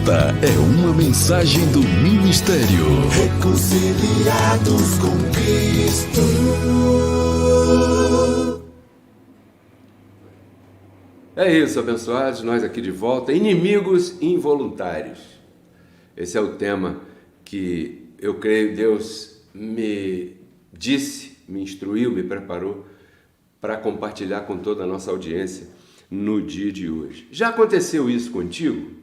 Esta é uma mensagem do Ministério Reconciliados com Cristo. É isso, abençoados, nós aqui de volta, inimigos involuntários. Esse é o tema que eu creio Deus me disse, me instruiu, me preparou para compartilhar com toda a nossa audiência no dia de hoje. Já aconteceu isso contigo?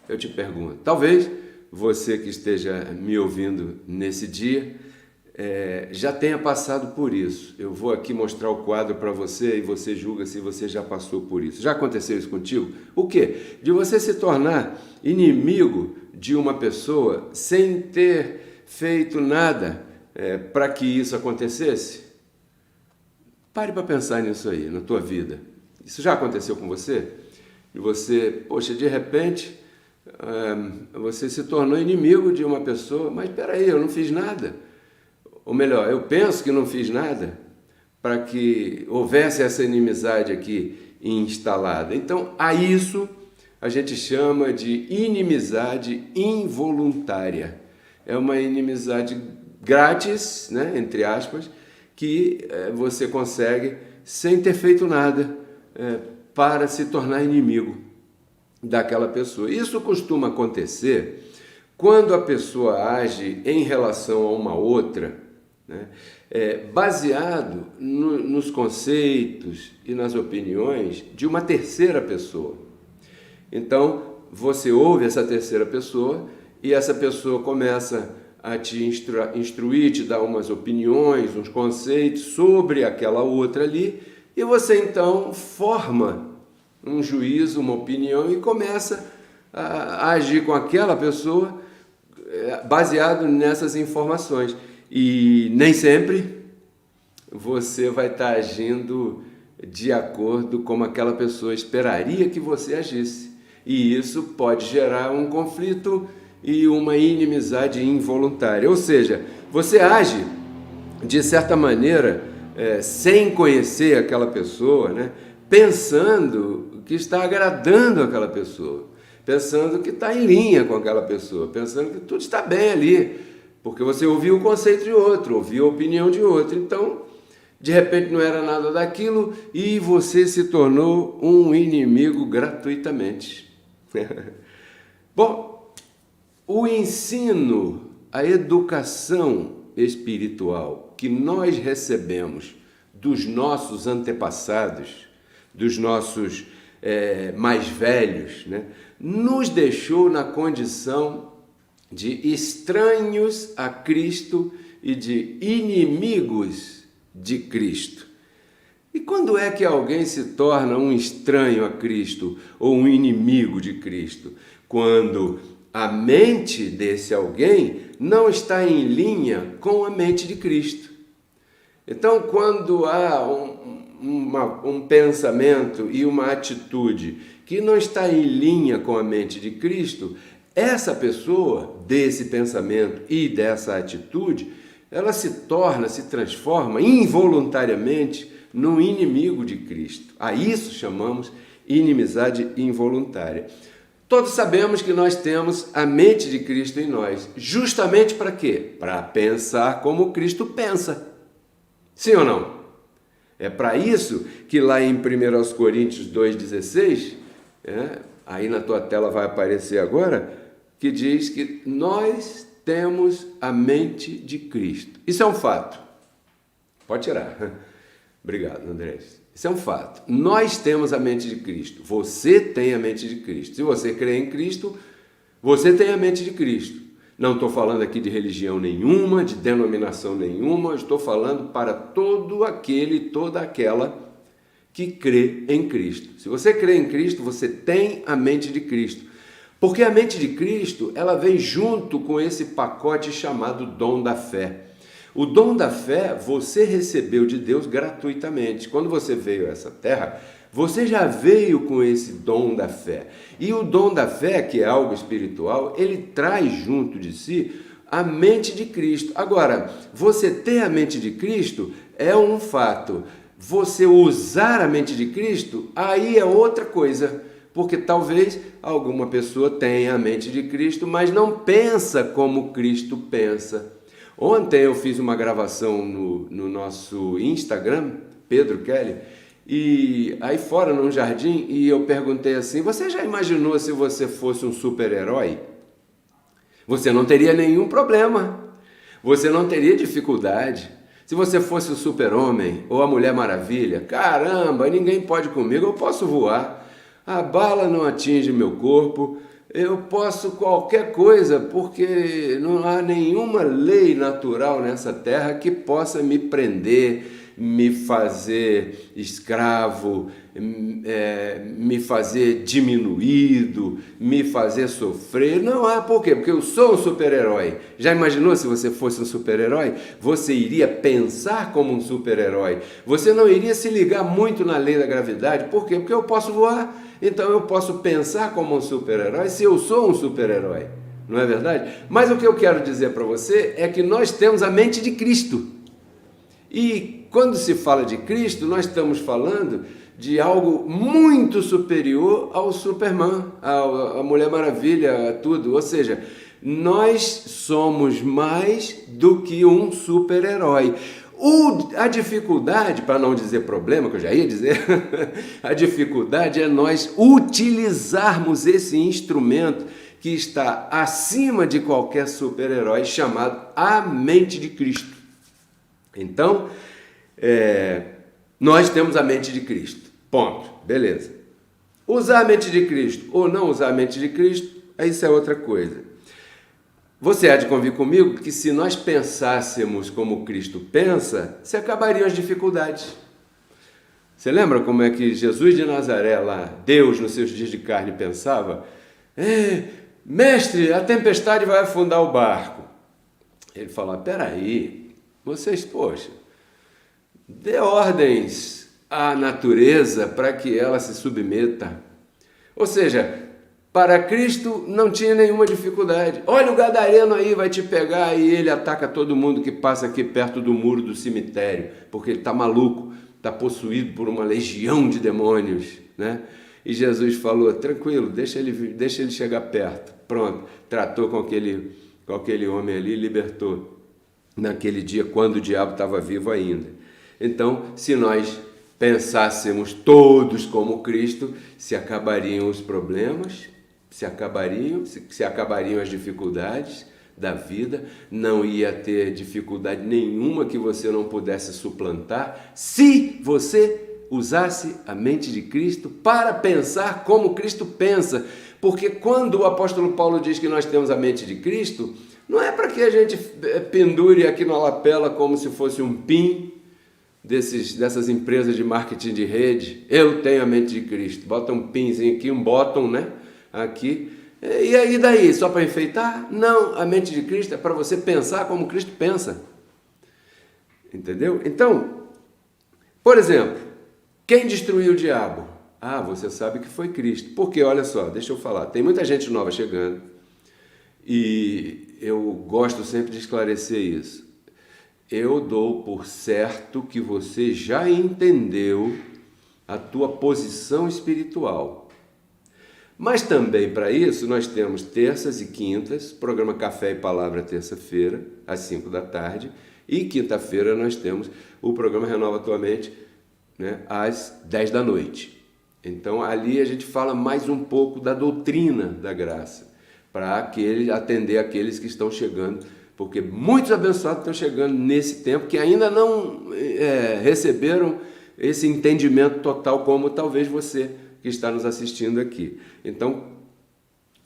Eu te pergunto. Talvez você que esteja me ouvindo nesse dia já tenha passado por isso. Eu vou aqui mostrar o quadro para você e você julga se você já passou por isso. Já aconteceu isso contigo? O quê? De você se tornar inimigo de uma pessoa sem ter feito nada para que isso acontecesse? Pare para pensar nisso aí, na tua vida. Isso já aconteceu com você? E você, poxa, de repente, você se tornou inimigo de uma pessoa, mas espera aí, eu não fiz nada. Ou melhor, eu penso que não fiz nada para que houvesse essa inimizade aqui instalada. Então, a isso a gente chama de inimizade involuntária. É uma inimizade grátis, né, entre aspas, que você consegue sem ter feito nada para se tornar inimigo daquela pessoa. Isso costuma acontecer quando a pessoa age em relação a uma outra, né, baseado nos conceitos e nas opiniões de uma terceira pessoa. Então, você ouve essa terceira pessoa e essa pessoa começa a te instruir, te dar umas opiniões, uns conceitos sobre aquela outra ali, e você então forma um juízo, uma opinião e começa a agir com aquela pessoa baseado nessas informações. E nem sempre você vai estar agindo de acordo com como aquela pessoa esperaria que você agisse. E isso pode gerar um conflito e uma inimizade involuntária. Ou seja, você age de certa maneira sem conhecer aquela pessoa, né? Pensando que está agradando aquela pessoa, pensando que está em linha com aquela pessoa, pensando que tudo está bem ali, porque você ouviu o conceito de outro, ouviu a opinião de outro. Então, de repente não era nada daquilo e você se tornou um inimigo gratuitamente. Bom, o ensino, a educação espiritual que nós recebemos dos nossos antepassados, dos nossos mais velhos, né, nos deixou na condição de estranhos a Cristo e de inimigos de Cristo. E quando é que alguém se torna um estranho a Cristo ou um inimigo de Cristo? Quando a mente desse alguém não está em linha com a mente de Cristo. Então, quando há um pensamento e uma atitude que não está em linha com a mente de Cristo, essa pessoa, desse pensamento e dessa atitude, ela se transforma involuntariamente num inimigo de Cristo. A isso chamamos inimizade involuntária. Todos sabemos que nós temos a mente de Cristo em nós. Justamente para quê? Para pensar como Cristo pensa. Sim ou não? É para isso que lá em 1 Coríntios 2,16, aí na tua tela vai aparecer agora, que diz que nós temos a mente de Cristo. Isso é um fato. Pode tirar. Obrigado, André. Isso é um fato. Nós temos a mente de Cristo. Você tem a mente de Cristo. Se você crê em Cristo, você tem a mente de Cristo. Não estou falando aqui de religião nenhuma, de denominação nenhuma. Estou falando para todo aquele e toda aquela que crê em Cristo. Se você crê em Cristo, você tem a mente de Cristo. Porque a mente de Cristo, ela vem junto com esse pacote chamado dom da fé. O dom da fé você recebeu de Deus gratuitamente. Quando você veio a essa terra, você já veio com esse dom da fé. E o dom da fé, que é algo espiritual, ele traz junto de si a mente de Cristo. Agora, você ter a mente de Cristo é um fato. Você usar a mente de Cristo, aí é outra coisa. Porque talvez alguma pessoa tem a mente de Cristo, mas não pensa como Cristo pensa. Ontem eu fiz uma gravação no nosso Instagram, Pedro Kelly, e aí fora num jardim, e eu perguntei assim: você já imaginou se você fosse um super-herói? Você não teria nenhum problema, você não teria dificuldade. Se você fosse o super-homem ou a Mulher Maravilha, caramba, ninguém pode comigo, eu posso voar, a bala não atinge meu corpo, eu posso qualquer coisa, porque não há nenhuma lei natural nessa terra que possa me prender, me fazer escravo, me fazer diminuído, me fazer sofrer. Não há. Por quê? Porque eu sou um super-herói. Já imaginou se você fosse um super-herói? Você iria pensar como um super-herói. Você não iria se ligar muito na lei da gravidade. Por quê? Porque eu posso voar. Então eu posso pensar como um super-herói se eu sou um super-herói. Não é verdade? Mas o que eu quero dizer para você é que nós temos a mente de Cristo. E quando se fala de Cristo, nós estamos falando de algo muito superior ao Superman, à Mulher Maravilha, a tudo. Ou seja, nós somos mais do que um super-herói. A dificuldade, para não dizer problema, que eu já ia dizer, a dificuldade é nós utilizarmos esse instrumento que está acima de qualquer super-herói, chamado a mente de Cristo. Então, nós temos a mente de Cristo. Ponto. Beleza. Usar a mente de Cristo ou não usar a mente de Cristo, isso é outra coisa. Você há de convir comigo que se nós pensássemos como Cristo pensa, se acabariam as dificuldades. Você lembra como é que Jesus de Nazaré, lá, Deus nos seus dias de carne, pensava? Mestre, a tempestade vai afundar o barco. Ele falou: peraí, vocês, poxa, dê ordens à natureza para que ela se submeta. Ou seja, para Cristo não tinha nenhuma dificuldade. Olha, o gadareno aí vai te pegar e ele ataca todo mundo que passa aqui perto do muro do cemitério, porque ele está maluco, está possuído por uma legião de demônios, né? E Jesus falou: tranquilo, deixa ele chegar perto. Pronto, tratou com aquele homem ali e libertou naquele dia, quando o diabo estava vivo ainda. Então, se nós pensássemos todos como Cristo, se acabariam os problemas, se acabariam as dificuldades da vida, não ia ter dificuldade nenhuma que você não pudesse suplantar, se você usasse a mente de Cristo para pensar como Cristo pensa. Porque quando o apóstolo Paulo diz que nós temos a mente de Cristo, não é para que a gente pendure aqui na lapela como se fosse um pin dessas empresas de marketing de rede. Eu tenho a mente de Cristo. Bota um pinzinho aqui, um bottom, né? Aqui. E aí daí? Só para enfeitar? Não, a mente de Cristo é para você pensar como Cristo pensa. Entendeu? Então, por exemplo, quem destruiu o diabo? Você sabe que foi Cristo. Porque, olha só, deixa eu falar, tem muita gente nova chegando e eu gosto sempre de esclarecer isso. Eu dou por certo que você já entendeu a tua posição espiritual. Mas também para isso nós temos terças e quintas, programa Café e Palavra terça-feira, às 5 da tarde, e quinta-feira nós temos o programa Renova Tua Mente, né, às 10 da noite. Então ali a gente fala mais um pouco da doutrina da graça, para atender aqueles que estão chegando, porque muitos abençoados estão chegando nesse tempo que ainda não receberam esse entendimento total, como talvez você que está nos assistindo aqui. Então,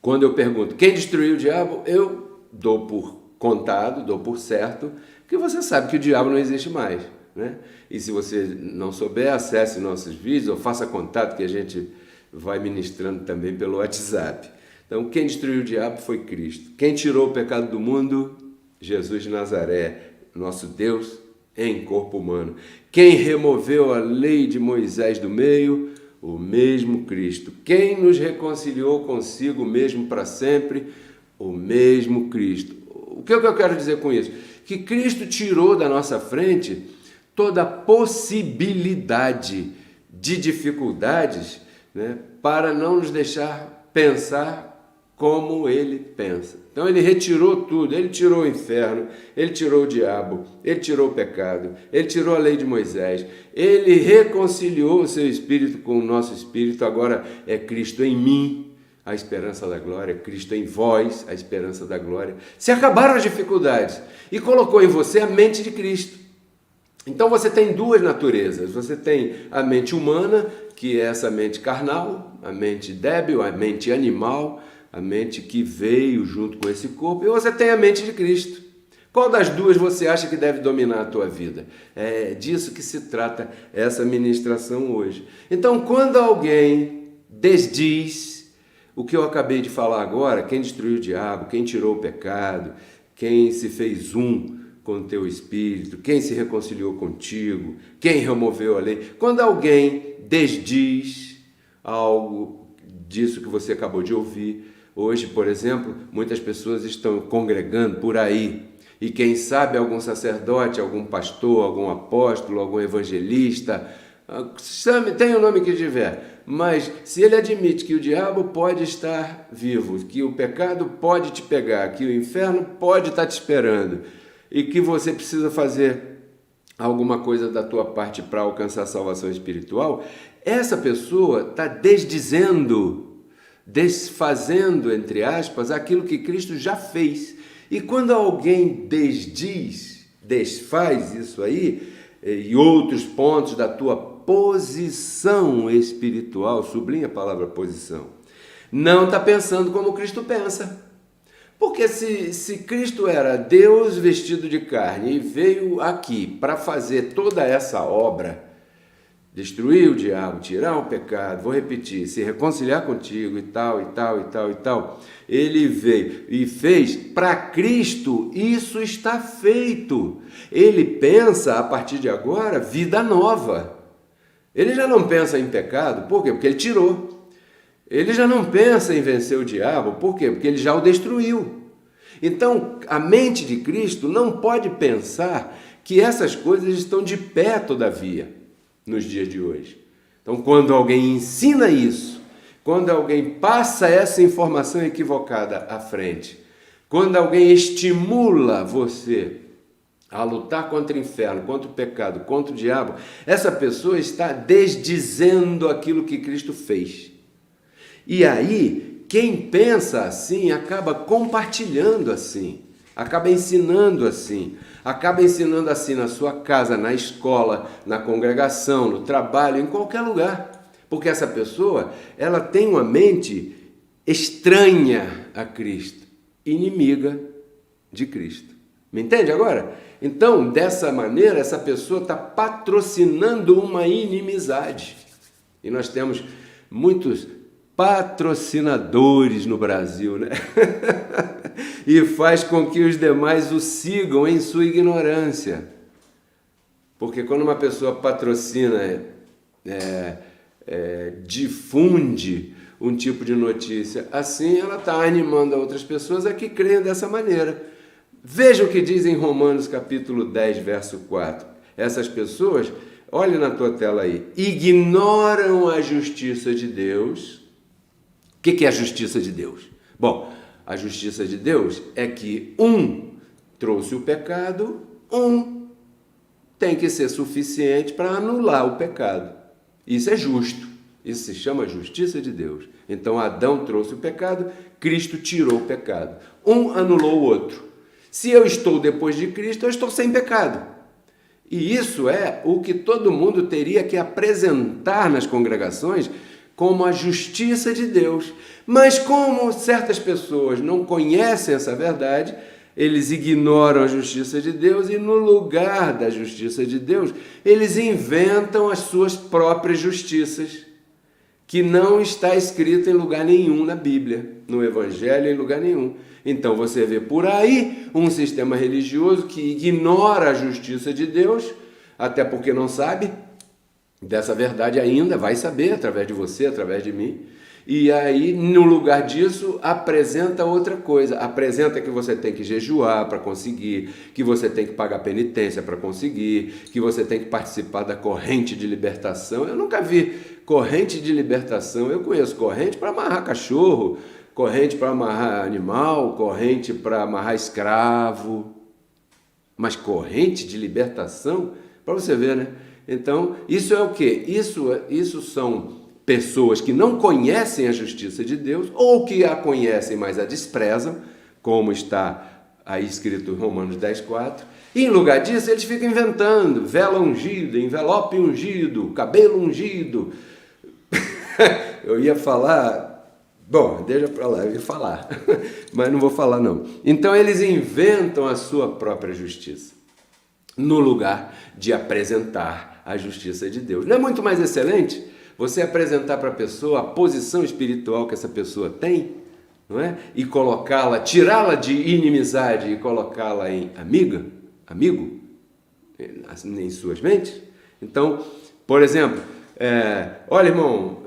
quando eu pergunto quem destruiu o diabo, eu dou por contado, dou por certo, que você sabe que o diabo não existe mais, né? E se você não souber, acesse nossos vídeos ou faça contato que a gente vai ministrando também pelo WhatsApp. Então, quem destruiu o diabo foi Cristo. Quem tirou o pecado do mundo? Jesus de Nazaré, nosso Deus em corpo humano. Quem removeu a lei de Moisés do meio? O mesmo Cristo. Quem nos reconciliou consigo mesmo para sempre? O mesmo Cristo. O que eu quero dizer com isso? Que Cristo tirou da nossa frente toda a possibilidade de dificuldades, né, para não nos deixar pensar como ele pensa. Então ele retirou tudo, ele tirou o inferno, ele tirou o diabo, ele tirou o pecado, ele tirou a lei de Moisés, ele reconciliou o seu espírito com o nosso espírito, agora é Cristo em mim, a esperança da glória, Cristo em vós, a esperança da glória. Se acabaram as dificuldades e colocou em você a mente de Cristo. Então você tem duas naturezas, você tem a mente humana, que é essa mente carnal, a mente débil, a mente animal, a mente que veio junto com esse corpo, e você tem a mente de Cristo. Qual das duas você acha que deve dominar a tua vida? É disso que se trata essa ministração hoje. Então, quando alguém desdiz o que eu acabei de falar agora, quem destruiu o diabo, quem tirou o pecado, quem se fez um com o teu espírito, quem se reconciliou contigo, quem removeu a lei, quando alguém desdiz algo disso que você acabou de ouvir, hoje, por exemplo, muitas pessoas estão congregando por aí e quem sabe algum sacerdote, algum pastor, algum apóstolo, algum evangelista, tem o nome que tiver, mas se ele admite que o diabo pode estar vivo, que o pecado pode te pegar, que o inferno pode estar te esperando e que você precisa fazer alguma coisa da tua parte para alcançar a salvação espiritual, essa pessoa está desdizendo, desfazendo, entre aspas, aquilo que Cristo já fez. E quando alguém desdiz, desfaz isso aí, e outros pontos da tua posição espiritual, sublinha a palavra posição, não está pensando como Cristo pensa. Porque se Cristo era Deus vestido de carne e veio aqui para fazer toda essa obra, destruir o diabo, tirar o pecado, vou repetir, se reconciliar contigo e tal, e tal, e tal, e tal. Ele veio e fez para Cristo, isso está feito. Ele pensa, a partir de agora, vida nova. Ele já não pensa em pecado, por quê? Porque ele tirou. Ele já não pensa em vencer o diabo, por quê? Porque ele já o destruiu. Então, a mente de Cristo não pode pensar que essas coisas estão de pé todavia nos dias de hoje. Então, quando alguém ensina isso, quando alguém passa essa informação equivocada à frente, quando alguém estimula você a lutar contra o inferno, contra o pecado, contra o diabo, essa pessoa está desdizendo aquilo que Cristo fez. E aí, quem pensa assim acaba compartilhando assim, acaba ensinando assim na sua casa, na escola, na congregação, no trabalho, em qualquer lugar. Porque essa pessoa, ela tem uma mente estranha a Cristo, inimiga de Cristo. Me entende agora? Então, dessa maneira, essa pessoa está patrocinando uma inimizade. E nós temos muitos patrocinadores no Brasil, né? E faz com que os demais o sigam em sua ignorância. Porque quando uma pessoa patrocina, difunde um tipo de notícia, assim ela está animando outras pessoas a que creiam dessa maneira. Veja o que diz em Romanos capítulo 10, verso 4. Essas pessoas, olhe na tua tela aí, ignoram a justiça de Deus. O que é a justiça de Deus? Bom, a justiça de Deus é que um trouxe o pecado, um tem que ser suficiente para anular o pecado. Isso é justo. Isso se chama justiça de Deus. Então Adão trouxe o pecado, Cristo tirou o pecado. Um anulou o outro. Se eu estou depois de Cristo, eu estou sem pecado. E isso é o que todo mundo teria que apresentar nas congregações como a justiça de Deus. Mas como certas pessoas não conhecem essa verdade, eles ignoram a justiça de Deus e no lugar da justiça de Deus, eles inventam as suas próprias justiças, que não está escrito em lugar nenhum na Bíblia, no Evangelho, em lugar nenhum. Então você vê por aí um sistema religioso que ignora a justiça de Deus, até porque não sabe dessa verdade ainda, vai saber através de você, através de mim, E aí, no lugar disso, apresenta outra coisa. Apresenta que você tem que jejuar para conseguir, que você tem que pagar penitência para conseguir, que você tem que participar da corrente de libertação. Eu nunca vi corrente de libertação. Eu conheço corrente para amarrar cachorro, corrente para amarrar animal, corrente para amarrar escravo. Mas corrente de libertação, para você ver, né? Então, isso é o quê? Isso são pessoas que não conhecem a justiça de Deus, ou que a conhecem, mas a desprezam, como está aí escrito em Romanos 10,4. E em lugar disso, eles ficam inventando vela ungida, envelope ungido, cabelo ungido. Eu ia falar... Bom, deixa para lá, eu ia falar, mas não vou falar não. Então eles inventam a sua própria justiça, no lugar de apresentar a justiça de Deus. Não é muito mais excelente você apresentar para a pessoa a posição espiritual que essa pessoa tem, não é? E colocá-la, tirá-la de inimizade e colocá-la em amigo, em suas mentes? Então, por exemplo... olha, irmão,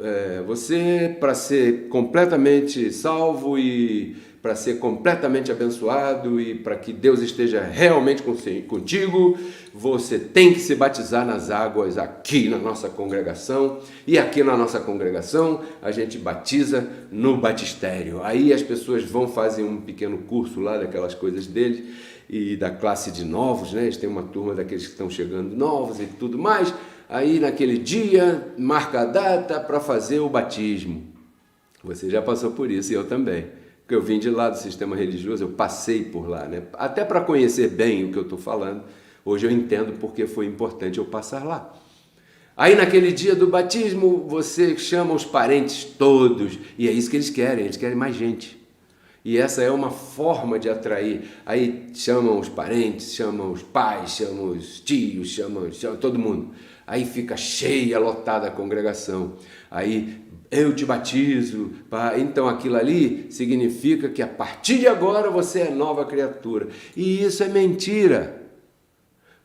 você, para ser completamente salvo e para ser completamente abençoado e para que Deus esteja realmente contigo, você tem que se batizar nas águas aqui na nossa congregação. E aqui na nossa congregação a gente batiza no batistério. Aí as pessoas vão fazer um pequeno curso lá daquelas coisas deles e da classe de novos, né? Eles têm uma turma daqueles que estão chegando novos e tudo mais. Aí naquele dia, marca a data para fazer o batismo. Você já passou por isso e eu também. Porque eu vim de lá do sistema religioso, eu passei por lá, né? Até para conhecer bem o que eu estou falando. Hoje eu entendo porque foi importante eu passar lá. Aí naquele dia do batismo, você chama os parentes todos. E é isso que eles querem mais gente. E essa é uma forma de atrair. Aí chamam os parentes, chamam os pais, chamam os tios, chamam todo mundo. Aí fica cheia, lotada a congregação. Aí eu te batizo. Então aquilo ali significa que a partir de agora você é nova criatura. E isso é mentira.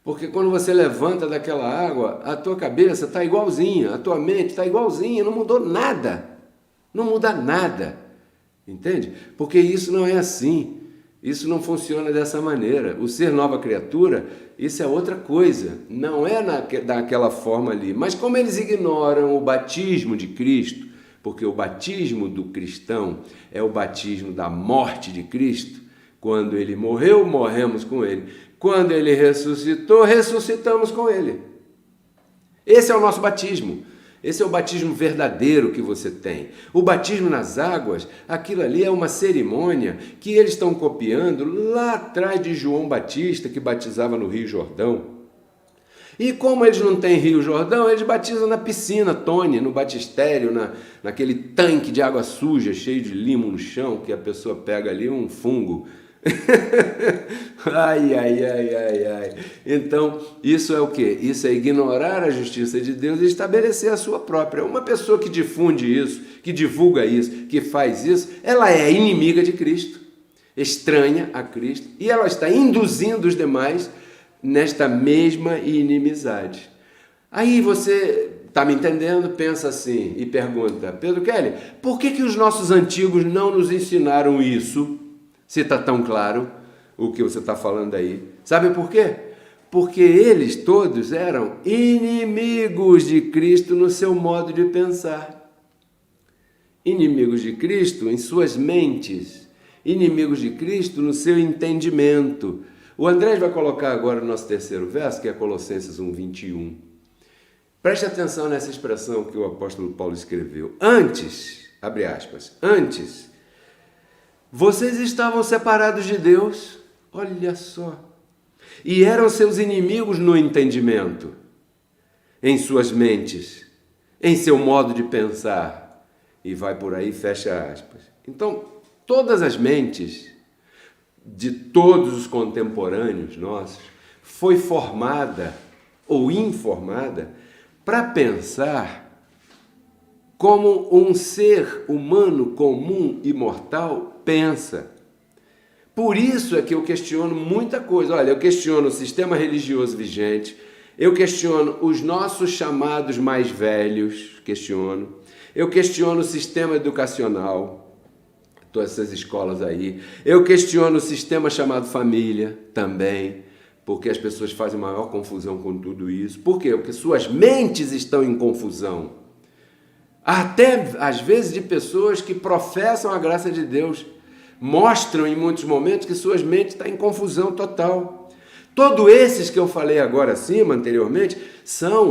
Porque quando você levanta daquela água, a tua cabeça está igualzinha, a tua mente está igualzinha, não mudou nada. Não muda nada. Entende? Porque isso não é assim. Isso não funciona dessa maneira. O ser nova criatura, isso é outra coisa. Não é daquela forma ali. Mas como eles ignoram o batismo de Cristo, porque o batismo do cristão é o batismo da morte de Cristo. Quando ele morreu, morremos com ele. Quando ele ressuscitou, ressuscitamos com ele. Esse é o nosso batismo. Esse é o batismo verdadeiro que você tem. O batismo nas águas, aquilo ali é uma cerimônia que eles estão copiando lá atrás de João Batista, que batizava no Rio Jordão. E como eles não têm Rio Jordão, eles batizam na piscina, Tony, no batistério, naquele tanque de água suja, cheio de limo no chão, que a pessoa pega ali um fungo. Ai. Então, isso é o quê? Isso é ignorar a justiça de Deus e estabelecer a sua própria. Uma pessoa que difunde isso, que divulga isso, que faz isso, ela é inimiga de Cristo, estranha a Cristo, e ela está induzindo os demais nesta mesma inimizade. Aí você está me entendendo? Pensa assim e pergunta: Pedro Kelly, por que os nossos antigos não nos ensinaram isso? Se está tão claro o que você está falando aí. Sabe por quê? Porque eles todos eram inimigos de Cristo no seu modo de pensar. Inimigos de Cristo em suas mentes. Inimigos de Cristo no seu entendimento. O Andrés vai colocar agora o nosso terceiro verso, que é Colossenses 1:21. Preste atenção nessa expressão que o apóstolo Paulo escreveu. Antes, abre aspas, antes... vocês estavam separados de Deus, olha só, e eram seus inimigos no entendimento, em suas mentes, em seu modo de pensar, e vai por aí, fecha aspas. Então, todas as mentes de todos os contemporâneos nossos foi formada ou informada para pensar como um ser humano comum e mortal pensa. Por isso é que eu questiono muita coisa. Olha, eu questiono o sistema religioso vigente, eu questiono os nossos chamados mais velhos, Eu questiono o sistema educacional, todas essas escolas aí. Eu questiono o sistema chamado família também, porque as pessoas fazem maior confusão com tudo isso. Por quê? Porque suas mentes estão em confusão. Até, às vezes, de pessoas que professam a graça de Deus, mostram em muitos momentos que suas mentes estão em confusão total. Todos esses que eu falei agora acima, anteriormente,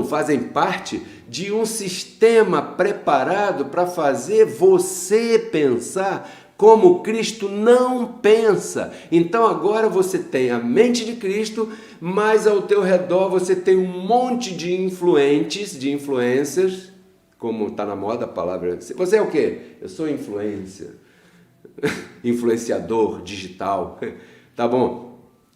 fazem parte de um sistema preparado para fazer você pensar como Cristo não pensa. Então agora você tem a mente de Cristo, mas ao teu redor você tem um monte de influências, como está na moda a palavra. Você é o quê? Eu sou influencer, influenciador digital, tá bom?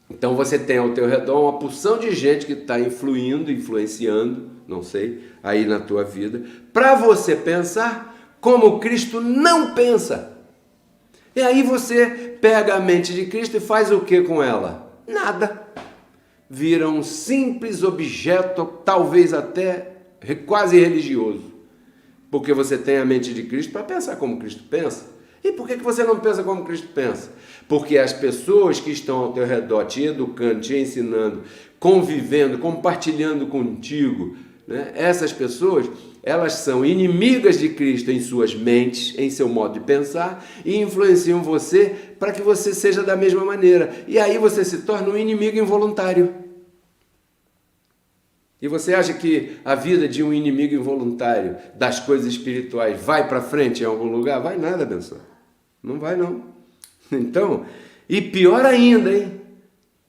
Então você tem ao teu redor uma porção de gente que está influenciando, não sei, aí na tua vida, para você pensar como Cristo não pensa. E aí você pega a mente de Cristo e faz o que com ela? Nada. Vira um simples objeto, talvez até quase religioso. Porque você tem a mente de Cristo para pensar como Cristo pensa. E por que você não pensa como Cristo pensa? Porque as pessoas que estão ao teu redor, te educando, te ensinando, convivendo, compartilhando contigo, né? Essas pessoas, elas são inimigas de Cristo em suas mentes, em seu modo de pensar, e influenciam você para que você seja da mesma maneira. E aí você se torna um inimigo involuntário. E você acha que a vida de um inimigo involuntário das coisas espirituais vai para frente em algum lugar? Vai nada, abençoado. Não vai não. Então, e pior ainda, hein?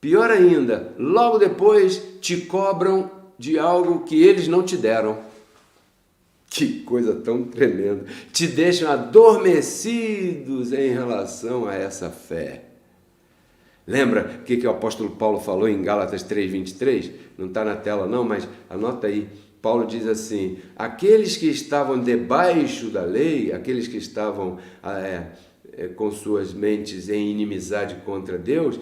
Pior ainda, logo depois te cobram de algo que eles não te deram. Que coisa tão tremenda. Te deixam adormecidos em relação a essa fé. Lembra o que o apóstolo Paulo falou em Gálatas 3:23? Não está na tela não, mas anota aí. Paulo diz assim: aqueles que estavam debaixo da lei, aqueles que estavam com suas mentes em inimizade contra Deus,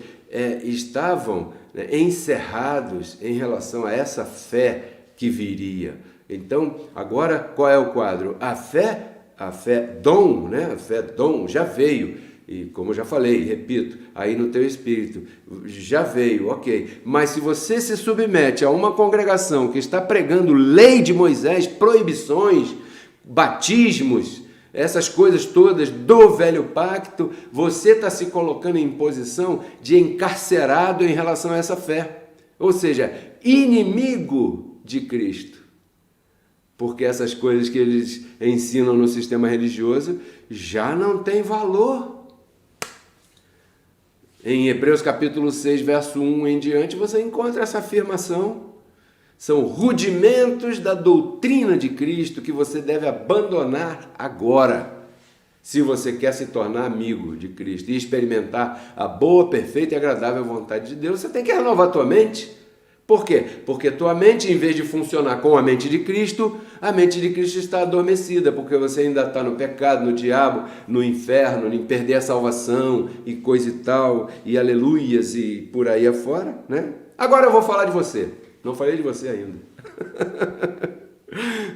estavam encerrados em relação a essa fé que viria. Então, agora qual é o quadro? A fé dom, né? A fé dom já veio. E como eu já falei, repito, aí no teu espírito, já veio, ok. Mas se você se submete a uma congregação que está pregando lei de Moisés, proibições, batismos, essas coisas todas do velho pacto, você está se colocando em posição de encarcerado em relação a essa fé. Ou seja, inimigo de Cristo. Porque essas coisas que eles ensinam no sistema religioso já não têm valor. Em Hebreus capítulo 6, verso 1 em diante, você encontra essa afirmação. São rudimentos da doutrina de Cristo que você deve abandonar agora, se você quer se tornar amigo de Cristo e experimentar a boa, perfeita e agradável vontade de Deus. Você tem que renovar a tua mente. Por quê? Porque tua mente, em vez de funcionar com a mente de Cristo, a mente de Cristo está adormecida, porque você ainda está no pecado, no diabo, no inferno, em perder a salvação e coisa e tal, e aleluias e por aí afora, né? Agora eu vou falar de você. Não falei de você ainda.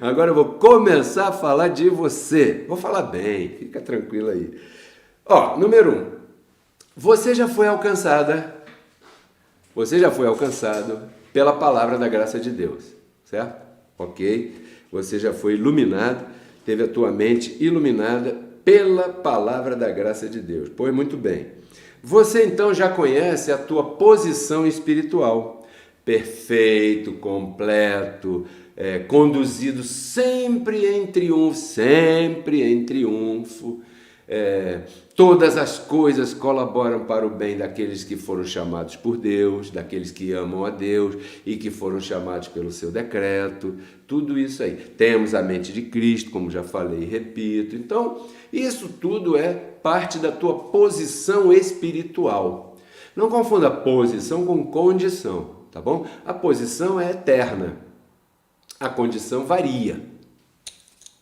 Agora eu vou começar a falar de você. Vou falar bem, fica tranquilo aí. Número 1. Você já foi alcançada. Você já foi alcançado pela palavra da graça de Deus, certo? Ok? Você já foi iluminado, teve a tua mente iluminada pela palavra da graça de Deus. Pois muito bem. Você então já conhece a tua posição espiritual. Perfeito, completo, conduzido sempre em triunfo, todas as coisas colaboram para o bem daqueles que foram chamados por Deus, daqueles que amam a Deus e que foram chamados pelo seu decreto, tudo isso aí. Temos a mente de Cristo, como já falei e repito. Então, isso tudo é parte da tua posição espiritual. Não confunda posição com condição, tá bom? A posição é eterna, a condição varia.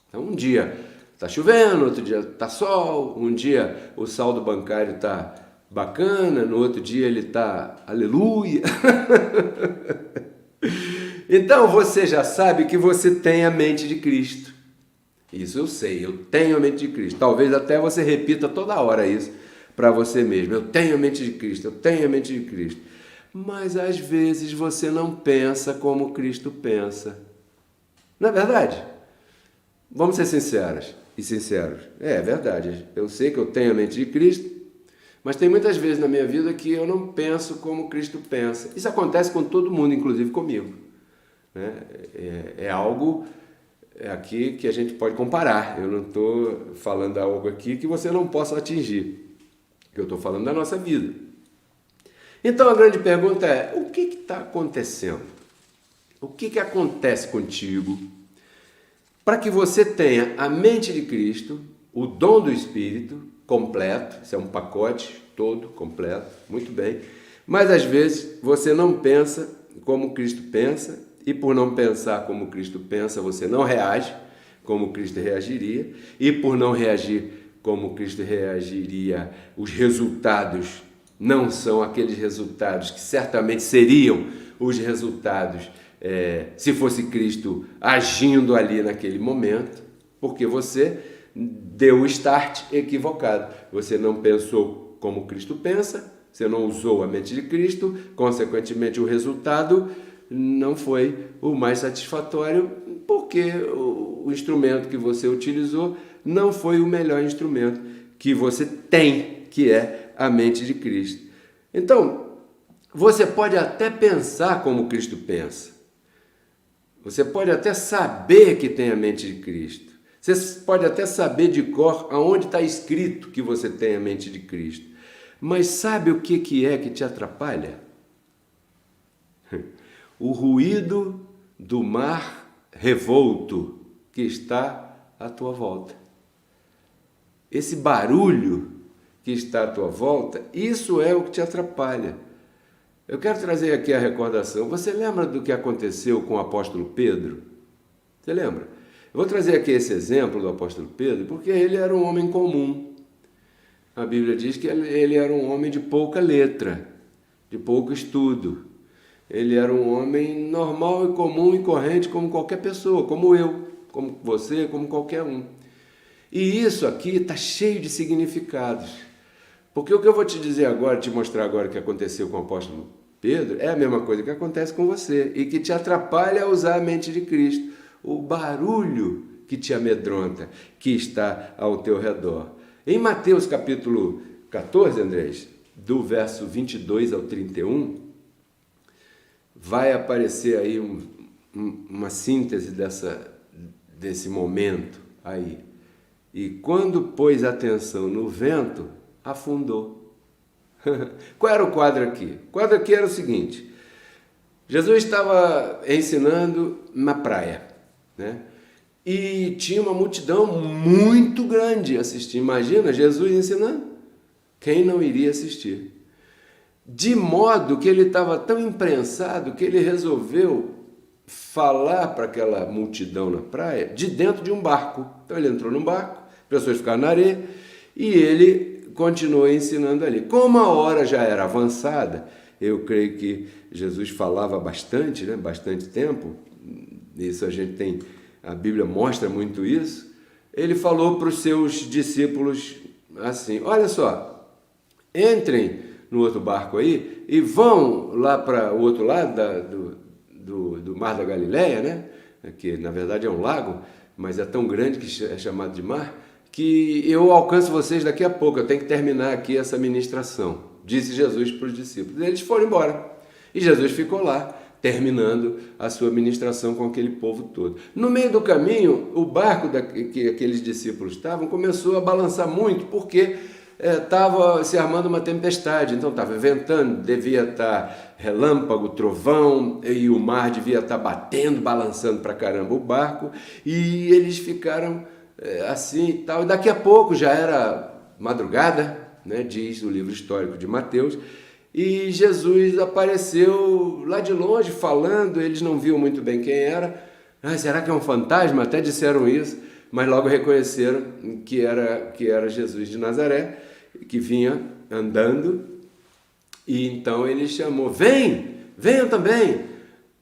Então, um dia está chovendo, outro dia está sol, um dia o saldo bancário está bacana, no outro dia ele está aleluia. Então você já sabe que você tem a mente de Cristo. Isso eu sei, eu tenho a mente de Cristo. Talvez até você repita toda hora isso para você mesmo. Eu tenho a mente de Cristo, eu tenho a mente de Cristo. Mas às vezes você não pensa como Cristo pensa. Não é verdade? Vamos ser sinceras e sinceros. É verdade, eu sei que eu tenho a mente de Cristo, mas tem muitas vezes na minha vida que eu não penso como Cristo pensa. Isso acontece com todo mundo, inclusive comigo. Né? É algo aqui que a gente pode comparar. Eu não estou falando algo aqui que você não possa atingir. Eu estou falando da nossa vida. Então a grande pergunta é, o que está acontecendo? O que acontece contigo para que você tenha a mente de Cristo, o dom do Espírito completo, isso é um pacote todo, completo, muito bem, mas às vezes você não pensa como Cristo pensa, e por não pensar como Cristo pensa, você não reage como Cristo reagiria, e por não reagir como Cristo reagiria, os resultados não são aqueles resultados que certamente seriam os resultados se fosse Cristo agindo ali naquele momento, porque você deu o start equivocado. Você não pensou como Cristo pensa, você não usou a mente de Cristo, consequentemente o resultado não foi o mais satisfatório, porque o instrumento que você utilizou não foi o melhor instrumento que você tem, que é a mente de Cristo. Então, você pode até pensar como Cristo pensa. Você pode até saber que tem a mente de Cristo. Você pode até saber de cor aonde está escrito que você tem a mente de Cristo. Mas sabe o que é que te atrapalha? O ruído do mar revolto que está à tua volta. Esse barulho que está à tua volta, isso é o que te atrapalha. Eu quero trazer aqui a recordação. Você lembra do que aconteceu com o apóstolo Pedro? Você lembra? Eu vou trazer aqui esse exemplo do apóstolo Pedro, porque ele era um homem comum. A Bíblia diz que ele era um homem de pouca letra, de pouco estudo. Ele era um homem normal e comum e corrente como qualquer pessoa, como eu, como você, como qualquer um. E isso aqui está cheio de significados. Porque o que eu vou te dizer agora, te mostrar agora o que aconteceu com o apóstolo Pedro, é a mesma coisa que acontece com você e que te atrapalha a usar a mente de Cristo. O barulho que te amedronta, que está ao teu redor. Em Mateus capítulo 14, Andrés, do verso 22 ao 31, vai aparecer aí uma síntese desse momento aí. E quando pôs atenção no vento, afundou. Qual era o quadro aqui? O quadro aqui era o seguinte: Jesus estava ensinando na praia, né? E tinha uma multidão muito grande assistindo. Imagina, Jesus ensinando. Quem não iria assistir? De modo que ele estava tão imprensado que ele resolveu falar para aquela multidão na praia de dentro de um barco. Então ele entrou num barco, as pessoas ficaram na areia e ele continuou ensinando ali. Como a hora já era avançada, eu creio que Jesus falava bastante, né? Bastante tempo, isso a Bíblia mostra muito isso. Ele falou para os seus discípulos assim: olha só, entrem no outro barco aí e vão lá para o outro lado do Mar da Galileia, né? Que na verdade é um lago, mas é tão grande que é chamado de mar, que eu alcanço vocês daqui a pouco, eu tenho que terminar aqui essa ministração, disse Jesus para os discípulos. Eles foram embora e Jesus ficou lá, terminando a sua ministração com aquele povo todo. No meio do caminho, o barco que aqueles discípulos estavam começou a balançar muito, porque estava se armando uma tempestade, então estava ventando, devia estar relâmpago, trovão, e o mar devia estar batendo, balançando para caramba o barco, e eles ficaram assim e tal. E daqui a pouco já era madrugada, né, diz o livro histórico de Mateus, e Jesus apareceu lá de longe falando. Eles não viam muito bem quem era. Será que é um fantasma? Até disseram isso, mas logo reconheceram que era Jesus de Nazaré, que vinha andando. E então ele chamou: venham também.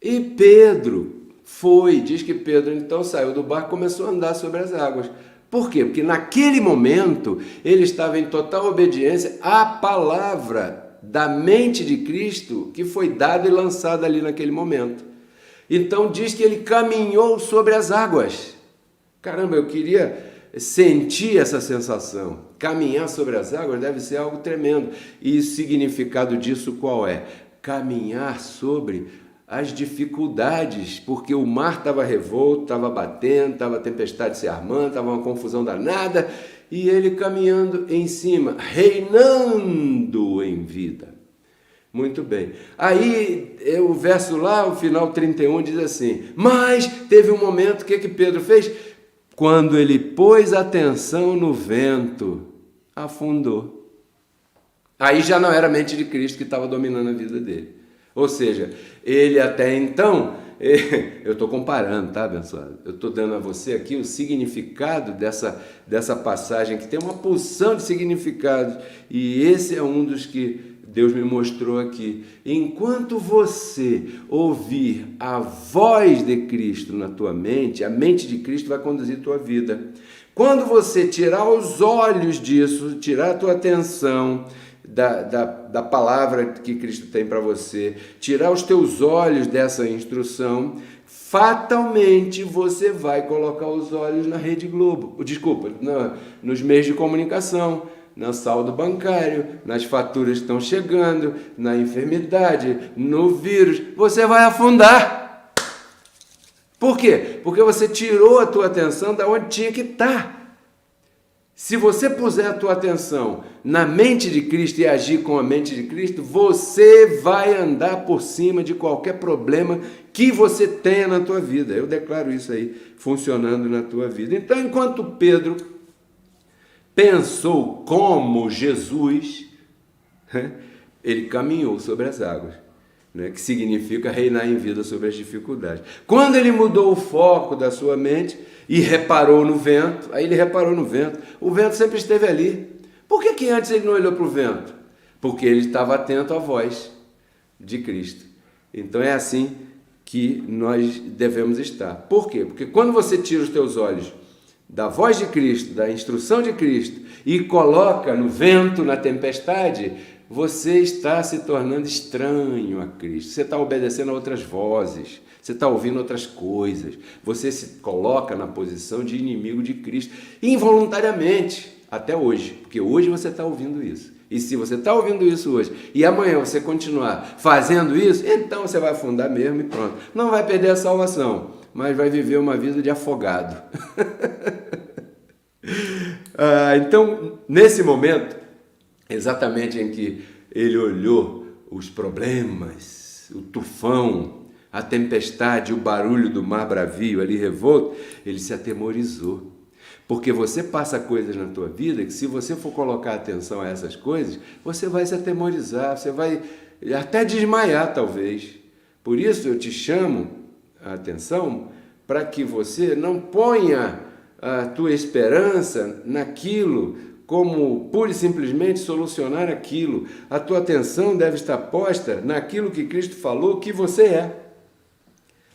E Pedro Foi, diz que Pedro então saiu do barco e começou a andar sobre as águas. Por quê? Porque naquele momento ele estava em total obediência à palavra da mente de Cristo que foi dada e lançada ali naquele momento. Então diz que ele caminhou sobre as águas. Caramba, eu queria sentir essa sensação. Caminhar sobre as águas deve ser algo tremendo. E o significado disso qual é? Caminhar sobre as dificuldades, porque o mar estava revolto, estava batendo, estava a tempestade se armando, estava uma confusão danada, e ele caminhando em cima, reinando em vida. Muito bem. Aí o verso lá, o final 31 diz assim: mas teve um momento, o que Pedro fez? Quando ele pôs atenção no vento, afundou. Aí já não era a mente de Cristo que estava dominando a vida dele. Ou seja, ele até então, eu estou comparando, tá, abençoado? Eu estou dando a você aqui o significado dessa passagem, que tem uma porção de significados, e esse é um dos que Deus me mostrou aqui. Enquanto você ouvir a voz de Cristo na tua mente, a mente de Cristo vai conduzir a tua vida. Quando você tirar os olhos disso, tirar a tua atenção da palavra que Cristo tem para você, tirar os teus olhos dessa instrução, fatalmente você vai colocar os olhos na Rede Globo, nos meios de comunicação, no saldo bancário, nas faturas que estão chegando, na enfermidade, no vírus. Você vai afundar. Por quê? Porque você tirou a tua atenção da onde tinha que estar. Se você puser a tua atenção na mente de Cristo e agir com a mente de Cristo, você vai andar por cima de qualquer problema que você tenha na tua vida. Eu declaro isso aí funcionando na tua vida. Então, enquanto Pedro pensou como Jesus, ele caminhou sobre as águas, que significa reinar em vida sobre as dificuldades. Quando ele mudou o foco da sua mente e reparou no vento, aí ele reparou no vento, o vento sempre esteve ali. Por que antes ele não olhou para o vento? Porque ele estava atento à voz de Cristo. Então é assim que nós devemos estar. Por quê? Porque quando você tira os teus olhos da voz de Cristo, da instrução de Cristo, e coloca no vento, na tempestade, você está se tornando estranho a Cristo. Você está obedecendo a outras vozes, você está ouvindo outras coisas, você se coloca na posição de inimigo de Cristo, involuntariamente, até hoje, porque hoje você está ouvindo isso. E se você está ouvindo isso hoje, e amanhã você continuar fazendo isso, então você vai afundar mesmo e pronto. Não vai perder a salvação, mas vai viver uma vida de afogado. Então, nesse momento, exatamente em que ele olhou os problemas, o tufão, a tempestade, o barulho do mar bravio ali revolto, ele se atemorizou. Porque você passa coisas na tua vida que, se você for colocar atenção a essas coisas, você vai se atemorizar, você vai até desmaiar talvez. Por isso eu te chamo a atenção para que você não ponha a tua esperança naquilo como pura e simplesmente solucionar aquilo. A tua atenção deve estar posta naquilo que Cristo falou que você é.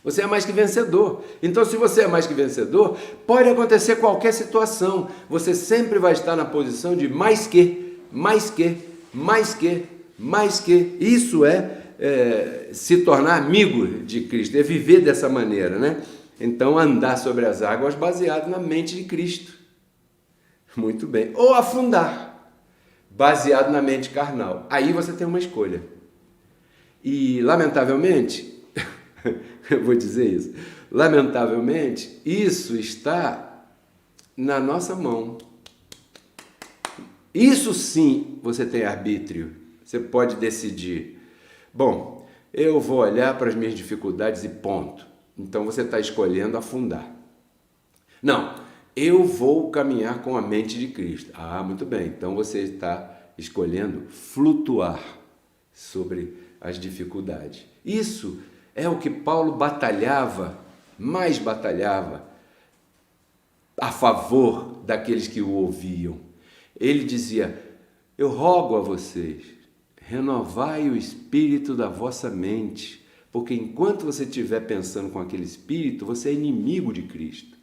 Você é mais que vencedor. Então, se você é mais que vencedor, pode acontecer qualquer situação. Você sempre vai estar na posição de mais que, mais que, mais que, mais que. Isso é se tornar amigo de Cristo, é viver dessa maneira, né? Então, andar sobre as águas baseado na mente de Cristo. Muito bem. Ou afundar, baseado na mente carnal. Aí você tem uma escolha. E, lamentavelmente, eu vou dizer isso, lamentavelmente, isso está na nossa mão. Isso sim, você tem arbítrio. Você pode decidir. Bom, eu vou olhar para as minhas dificuldades e ponto. Então você está escolhendo afundar. Não, eu vou caminhar com a mente de Cristo. Ah, muito bem. Então você está escolhendo flutuar sobre as dificuldades. Isso é o que Paulo mais batalhava a favor daqueles que o ouviam. Ele dizia: eu rogo a vocês, renovai o espírito da vossa mente, Porque enquanto você estiver pensando com aquele espírito, você é inimigo de Cristo.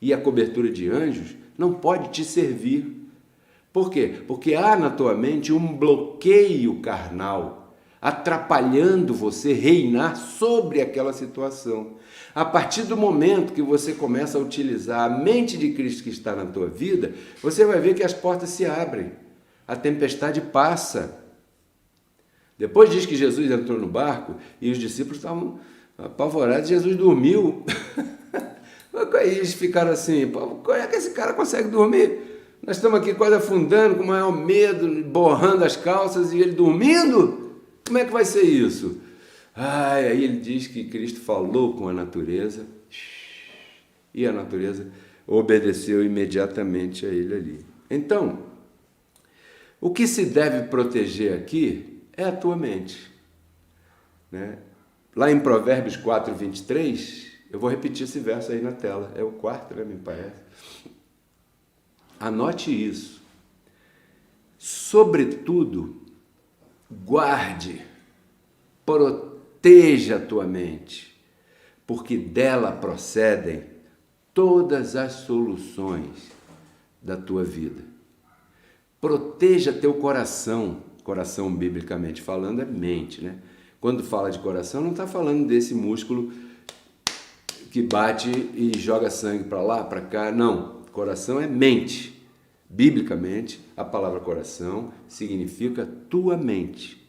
E a cobertura de anjos não pode te servir. Por quê? Porque há na tua mente um bloqueio carnal, atrapalhando você reinar sobre aquela situação. A partir do momento que você começa a utilizar a mente de Cristo que está na tua vida, você vai ver que as portas se abrem, a tempestade passa. Depois diz que Jesus entrou no barco e os discípulos estavam apavorados, Jesus dormiu. Eles ficaram assim, como é que esse cara consegue dormir? Nós estamos aqui quase afundando, com o maior medo, borrando as calças e ele dormindo? Como é que vai ser isso? Aí ele diz que Cristo falou com a natureza e a natureza obedeceu imediatamente a ele ali. Então, o que se deve proteger aqui é a tua mente. Né? Lá em Provérbios 4, 23, eu vou repetir esse verso aí na tela, é o quarto, né, me parece. Anote isso. Sobretudo, guarde, proteja a tua mente, porque dela procedem todas as soluções da tua vida. Proteja teu coração. Coração, biblicamente falando, é mente, né? Quando fala de coração, não está falando desse músculo que bate e joga sangue para lá, para cá. Não, coração é mente. Biblicamente, a palavra coração significa tua mente.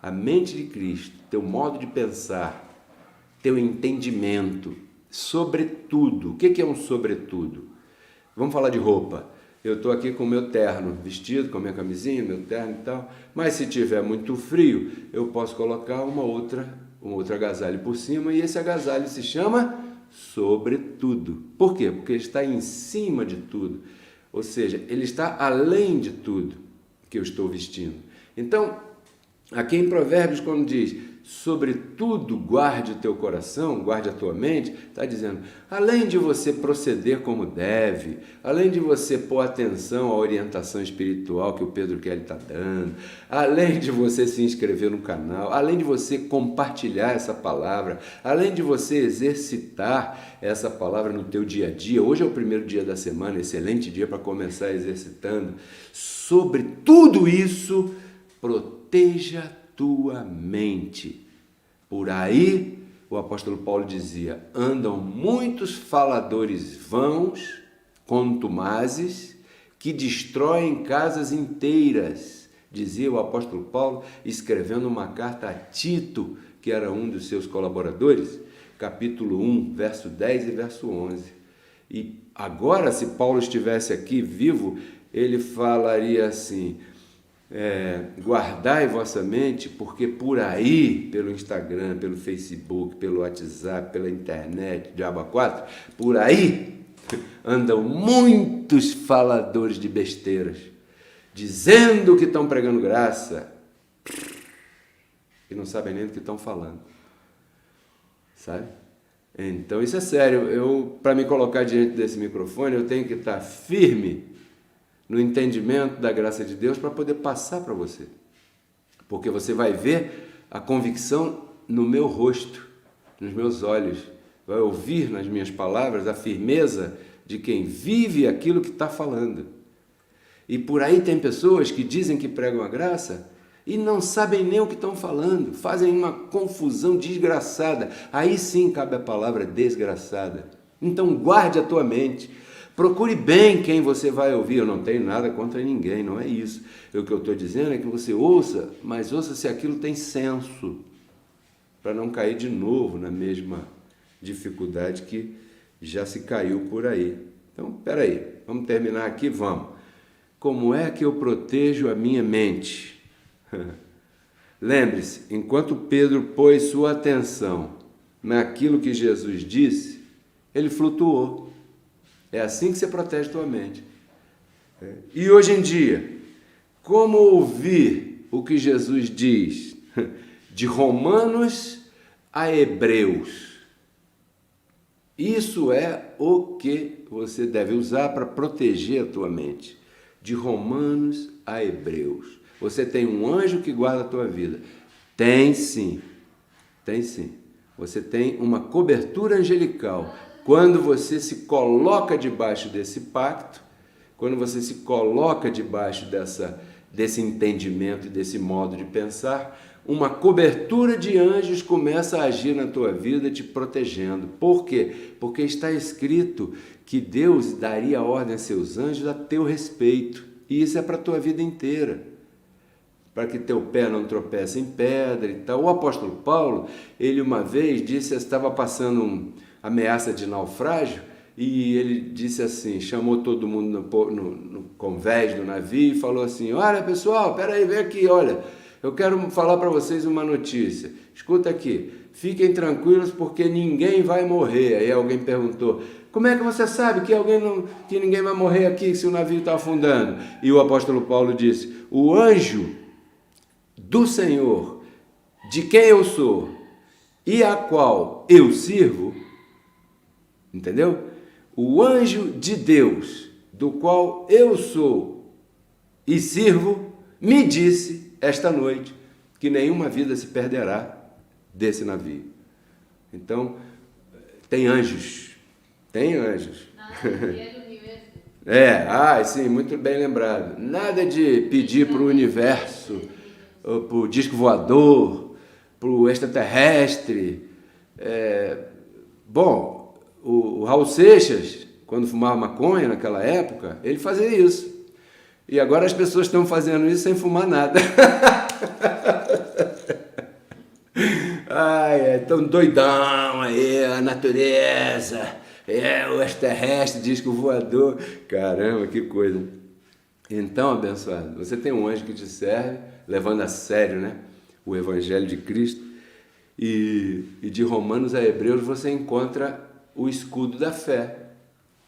A mente de Cristo, teu modo de pensar, teu entendimento, sobretudo. O que é um sobretudo? Vamos falar de roupa. Eu estou aqui com o meu terno, vestido, com a minha camisinha, meu terno e tal, mas se tiver muito frio, eu posso colocar um outro agasalho por cima e esse agasalho se chama sobretudo. Por quê? Porque ele está em cima de tudo, ou seja, ele está além de tudo que eu estou vestindo. Então, aqui em Provérbios, quando diz, sobretudo guarde o teu coração, guarde a tua mente, está dizendo, além de você proceder como deve, além de você pôr atenção à orientação espiritual que o Pedro Kelly está dando, além de você se inscrever no canal, além de você compartilhar essa palavra, além de você exercitar essa palavra no teu dia a dia, hoje é o primeiro dia da semana, excelente dia para começar exercitando, sobre tudo isso, proteja tua mente. Por aí, o apóstolo Paulo dizia, andam muitos faladores vãos, contumazes, que destroem casas inteiras, dizia o apóstolo Paulo, escrevendo uma carta a Tito, que era um dos seus colaboradores, capítulo 1, verso 10 e verso 11. E agora, se Paulo estivesse aqui vivo, ele falaria assim, guardai vossa mente, porque por aí, pelo Instagram, pelo Facebook, pelo WhatsApp, pela internet, diabo 4, por aí andam muitos faladores de besteiras, dizendo que estão pregando graça e não sabem nem do que estão falando, sabe? Então isso é sério. Para me colocar diante desse microfone, eu tenho que estar firme no entendimento da graça de Deus para poder passar para você. Porque você vai ver a convicção no meu rosto, nos meus olhos. Vai ouvir nas minhas palavras a firmeza de quem vive aquilo que está falando. E por aí tem pessoas que dizem que pregam a graça e não sabem nem o que estão falando, fazem uma confusão desgraçada. Aí sim cabe a palavra desgraçada. Então guarde a tua mente. Procure bem quem você vai ouvir. Eu não tenho nada contra ninguém, não é isso. O que eu estou dizendo é que você ouça, mas ouça se aquilo tem senso, para não cair de novo na mesma dificuldade que já se caiu por aí. Então, peraí, vamos terminar aqui? Vamos. Como é que eu protejo a minha mente? Lembre-se, enquanto Pedro pôs sua atenção naquilo que Jesus disse, ele flutuou. É assim que você protege tua mente. E hoje em dia, como ouvir o que Jesus diz de Romanos a Hebreus? Isso é o que você deve usar para proteger a tua mente. De Romanos a Hebreus. Você tem um anjo que guarda a tua vida? Tem sim. Tem sim. Você tem uma cobertura angelical. Quando você se coloca debaixo desse pacto, quando você se coloca debaixo desse entendimento e desse modo de pensar, uma cobertura de anjos começa a agir na tua vida te protegendo. Por quê? Porque está escrito que Deus daria ordem a seus anjos a teu respeito. E isso é para a tua vida inteira, para que teu pé não tropece em pedra e tal. O apóstolo Paulo, ele uma vez disse, estava passando ameaça de naufrágio, e ele disse assim, chamou todo mundo no convés do navio e falou assim, olha pessoal, peraí, vem aqui, olha, eu quero falar para vocês uma notícia, escuta aqui, fiquem tranquilos porque ninguém vai morrer. Aí alguém perguntou, como é que você sabe que ninguém vai morrer aqui se o navio está afundando? E o apóstolo Paulo disse, o anjo do Senhor, de quem eu sou e a qual eu sirvo, entendeu? O anjo de Deus, do qual eu sou e sirvo, me disse esta noite que nenhuma vida se perderá desse navio. Então, tem anjos. Sim, muito bem lembrado. Nada de pedir para o universo, para o disco voador, para o extraterrestre. O Raul Seixas, quando fumava maconha naquela época, ele fazia isso. E agora as pessoas estão fazendo isso sem fumar nada. Tão doidão aí, a natureza, o extraterrestre, disco voador. Caramba, que coisa. Então, abençoado, você tem um anjo que te serve, levando a sério, né, o Evangelho de Cristo. E de Romanos a Hebreus você encontra o escudo da fé.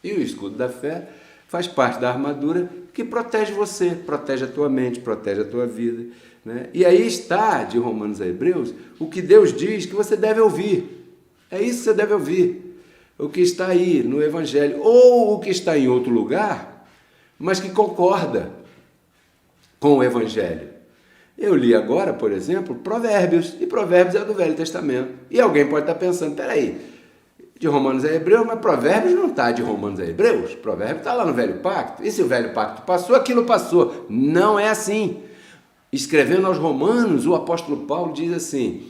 E o escudo da fé faz parte da armadura que protege você, protege a tua mente, protege a tua vida, né? E aí está, de Romanos a Hebreus, o que Deus diz que você deve ouvir. É isso que você deve ouvir. O que está aí no Evangelho, ou o que está em outro lugar, mas que concorda com o Evangelho. Eu li agora, por exemplo, Provérbios, e Provérbios é do Velho Testamento. E alguém pode estar pensando, peraí, de Romanos a Hebreus, mas Provérbios não está de Romanos a Hebreus, Provérbios está lá no Velho Pacto, e se o Velho Pacto passou, aquilo passou. Não é assim. Escrevendo aos Romanos, o apóstolo Paulo diz assim,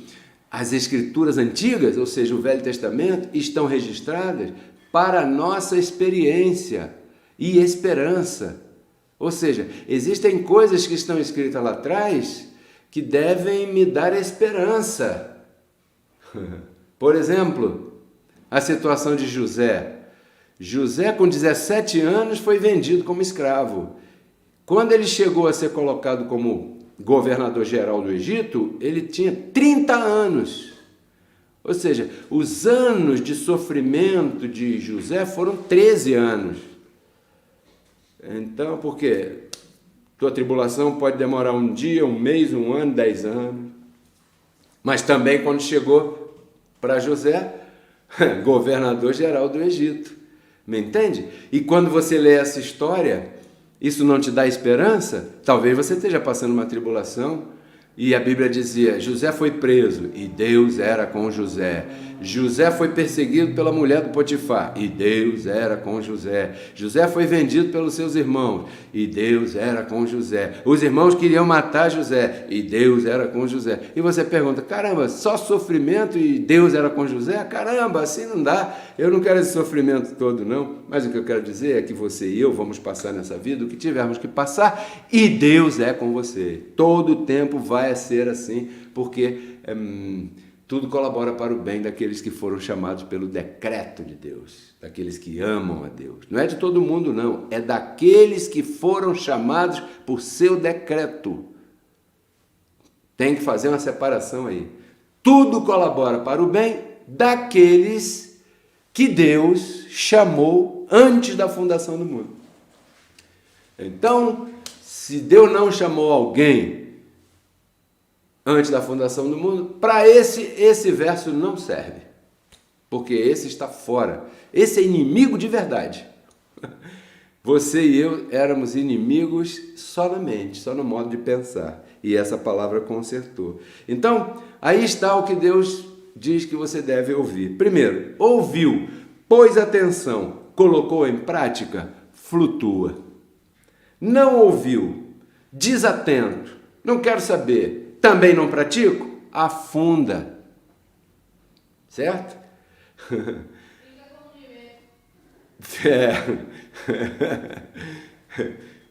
as Escrituras antigas, ou seja, o Velho Testamento, estão registradas para a nossa experiência e esperança. Ou seja, existem coisas que estão escritas lá atrás que devem me dar esperança. Por exemplo, a situação de José. José, com 17 anos, foi vendido como escravo. Quando ele chegou a ser colocado como governador-geral do Egito, ele tinha 30 anos. Ou seja, os anos de sofrimento de José foram 13 anos. Então, por quê? Tua tribulação pode demorar um dia, um mês, um ano, 10 anos. Mas também quando chegou para José, governador-geral do Egito. Me entende? E quando você lê essa história, isso não te dá esperança? Talvez você esteja passando uma tribulação. E a Bíblia dizia, José foi preso e Deus era com José. José foi perseguido pela mulher do Potifar e Deus era com José. José foi vendido pelos seus irmãos e Deus era com José. Os irmãos queriam matar José e Deus era com José. E você pergunta, caramba, só sofrimento e Deus era com José? Caramba, assim não dá. Eu não quero esse sofrimento todo não. Mas o que eu quero dizer é que você e eu vamos passar nessa vida o que tivermos que passar e Deus é com você. Todo o tempo vai ser assim, porque tudo colabora para o bem daqueles que foram chamados pelo decreto de Deus, daqueles que amam a Deus. Não é de todo mundo, não. É daqueles que foram chamados por seu decreto. Tem que fazer uma separação aí. Tudo colabora para o bem daqueles que Deus chamou antes da fundação do mundo. Então, se Deus não chamou alguém antes da fundação do mundo, para esse verso não serve, porque esse está fora, esse é inimigo de verdade. Você e eu éramos inimigos só na mente, só no modo de pensar, e essa palavra consertou. Então, aí está o que Deus diz que você deve ouvir. Primeiro, ouviu, pôs atenção, colocou em prática, flutua. Não ouviu, desatento, não quero saber, também não pratico, afunda. Certo?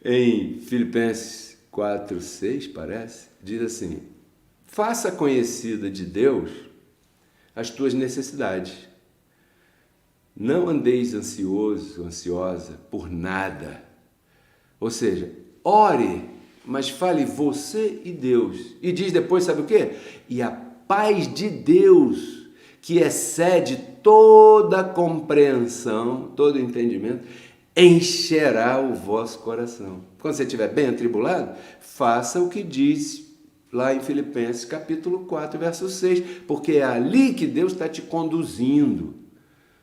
Em Filipenses 4:6, parece, diz assim: faça conhecida de Deus as tuas necessidades. Não andeis ansioso, ansiosa por nada. Ou seja, ore, mas fale você e Deus. E diz depois, sabe o quê? E a paz de Deus, que excede toda compreensão, todo entendimento, encherá o vosso coração. Quando você estiver bem atribulado, faça o que diz lá em Filipenses capítulo 4, verso 6, porque é ali que Deus está te conduzindo.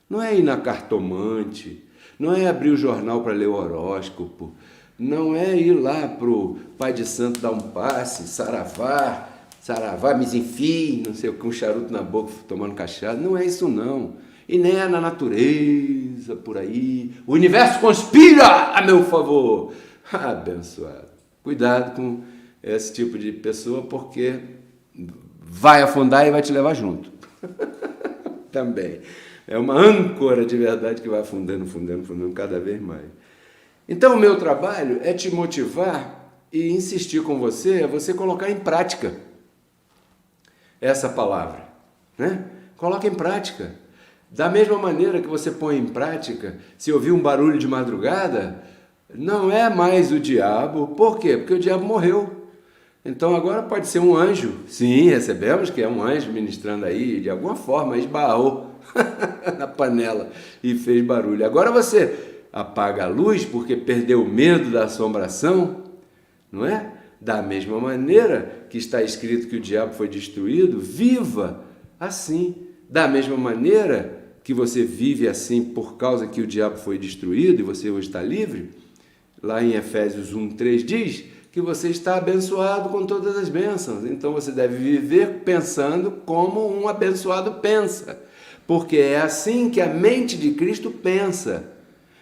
Não é ir na cartomante, não é abrir o jornal para ler o horóscopo, não é ir lá para o pai de santo dar um passe, saravá, misinfim, não sei o que, um charuto na boca tomando cachaça. Não é isso não. E nem é na natureza, por aí. O universo conspira a meu favor. Abençoado. Cuidado com esse tipo de pessoa, porque vai afundar e vai te levar junto. Também. É uma âncora de verdade que vai afundando cada vez mais. Então o meu trabalho é te motivar e insistir com você, é você colocar em prática essa palavra, né? Coloca em prática. Da mesma maneira que você põe em prática, se ouvir um barulho de madrugada, não é mais o diabo. Por quê? Porque o diabo morreu. Então agora pode ser um anjo. Sim, recebemos que é um anjo ministrando aí, de alguma forma esbarrou na panela e fez barulho. Agora você apaga a luz porque perdeu o medo da assombração, não é? Da mesma maneira que está escrito que o diabo foi destruído, viva assim. Da mesma maneira que você vive assim por causa que o diabo foi destruído e você hoje está livre, lá em Efésios 1:3 diz que você está abençoado com todas as bênçãos. Então você deve viver pensando como um abençoado pensa, porque é assim que a mente de Cristo pensa.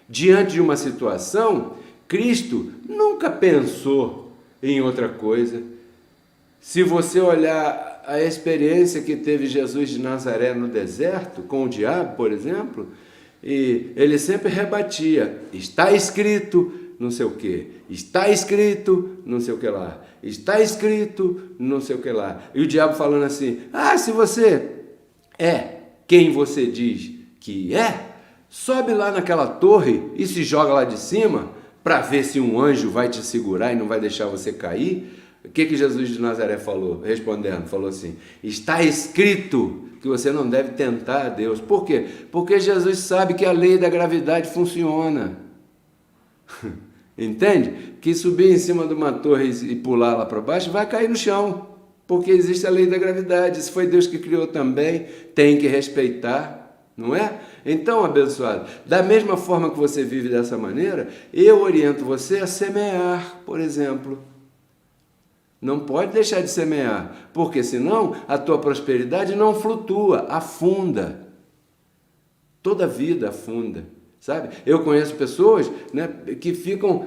Diante de uma situação, Cristo nunca pensou em outra coisa. Se você olhar a experiência que teve Jesus de Nazaré no deserto, com o diabo, por exemplo, e ele sempre rebatia: está escrito não sei o que, está escrito não sei o que lá, está escrito não sei o que lá. E o diabo falando assim: se você é quem você diz que é, sobe lá naquela torre e se joga lá de cima para ver se um anjo vai te segurar e não vai deixar você cair. O que Jesus de Nazaré falou? Respondendo, falou assim: está escrito que você não deve tentar a Deus. Por quê? Porque Jesus sabe que a lei da gravidade funciona. Entende? Que subir em cima de uma torre e pular lá para baixo vai cair no chão, porque existe a lei da gravidade. Se foi Deus que criou também, tem que respeitar, não é? Então, abençoado, da mesma forma que você vive dessa maneira, eu oriento você a semear, por exemplo. Não pode deixar de semear, porque senão a tua prosperidade não flutua, afunda. Toda vida afunda, sabe? Eu conheço pessoas, né, que ficam,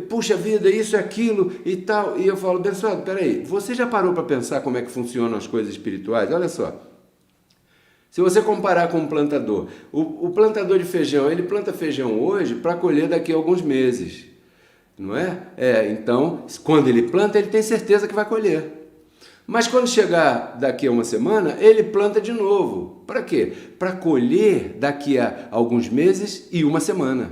puxa vida, isso e aquilo e tal. E eu falo: abençoado, peraí, você já parou para pensar como é que funcionam as coisas espirituais? Olha só. Se você comparar com um plantador, o plantador de feijão, ele planta feijão hoje para colher daqui a alguns meses, não é? Então, quando ele planta, ele tem certeza que vai colher. Mas quando chegar daqui a uma semana, ele planta de novo. Para quê? Para colher daqui a alguns meses e uma semana.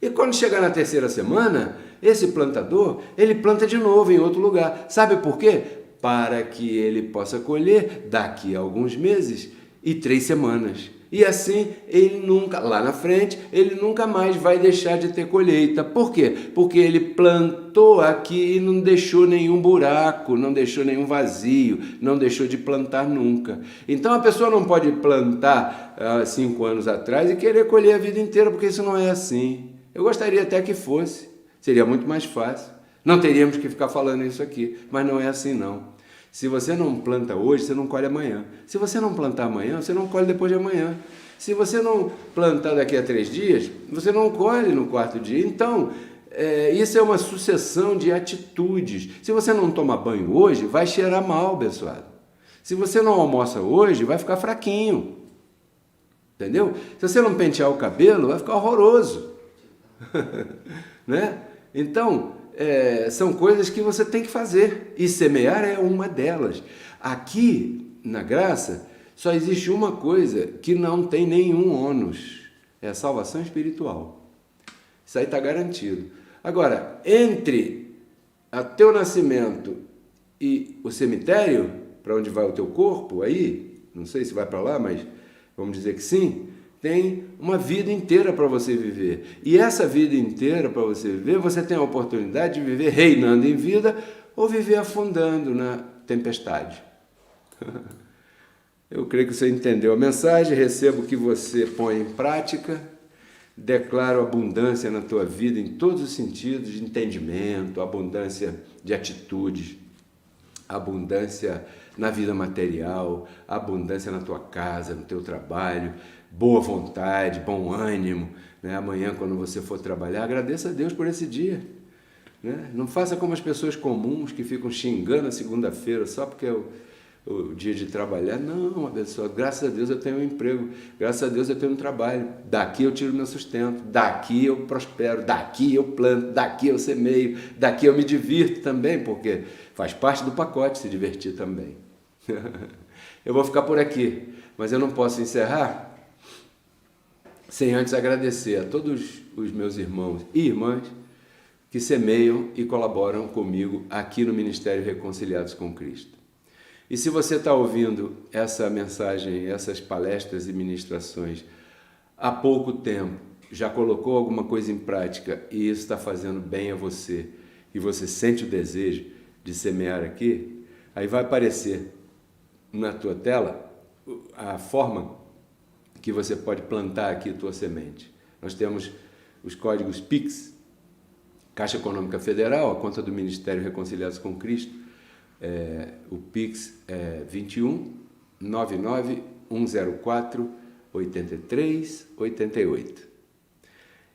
E quando chegar na terceira semana, esse plantador, ele planta de novo em outro lugar. Sabe por quê? Para que ele possa colher daqui a alguns meses e 3 semanas. E assim, ele nunca, lá na frente, ele nunca mais vai deixar de ter colheita. Por quê? Porque ele plantou aqui e não deixou nenhum buraco, não deixou nenhum vazio, não deixou de plantar nunca. Então a pessoa não pode plantar 5 anos atrás e querer colher a vida inteira, porque isso não é assim. Eu gostaria até que fosse, seria muito mais fácil. Não teríamos que ficar falando isso aqui, mas não é assim não. Se você não planta hoje, você não colhe amanhã. Se você não plantar amanhã, você não colhe depois de amanhã. Se você não plantar daqui a 3 dias, você não colhe no 4º dia. Então, isso é uma sucessão de atitudes. Se você não toma banho hoje, vai cheirar mal, abençoado. Se você não almoça hoje, vai ficar fraquinho. Entendeu? Se você não pentear o cabelo, vai ficar horroroso. Né? Então, são coisas que você tem que fazer. E semear é uma delas. Aqui, na graça, só existe uma coisa que não tem nenhum ônus. É a salvação espiritual. Isso aí está garantido. Agora, entre o teu nascimento e o cemitério, para onde vai o teu corpo, aí, não sei se vai para lá, mas vamos dizer que sim, tem uma vida inteira para você viver. E essa vida inteira para você viver, você tem a oportunidade de viver reinando em vida ou viver afundando na tempestade. Eu creio que você entendeu a mensagem, recebo que você põe em prática. Declaro abundância na tua vida em todos os sentidos, de entendimento, abundância de atitudes, abundância na vida material, abundância na tua casa, no teu trabalho, boa vontade, bom ânimo. Né? Amanhã, quando você for trabalhar, agradeça a Deus por esse dia. Né? Não faça como as pessoas comuns que ficam xingando a segunda-feira só porque é o dia de trabalhar. Não, abençoado, graças a Deus eu tenho um emprego, graças a Deus eu tenho um trabalho, daqui eu tiro meu sustento, daqui eu prospero, daqui eu planto, daqui eu semeio, daqui eu me divirto também, porque faz parte do pacote se divertir também. Eu vou ficar por aqui, mas eu não posso encerrar sem antes agradecer a todos os meus irmãos e irmãs que semeiam e colaboram comigo aqui no Ministério Reconciliados com Cristo. E se você está ouvindo essa mensagem, essas palestras e ministrações há pouco tempo, já colocou alguma coisa em prática e isso está fazendo bem a você, e você sente o desejo de semear aqui, aí vai aparecer na tua tela a forma que você pode plantar aqui a tua semente. Nós temos os códigos PIX, Caixa Econômica Federal, a conta do Ministério Reconciliados com Cristo. O Pix é 21 99 104 83 88.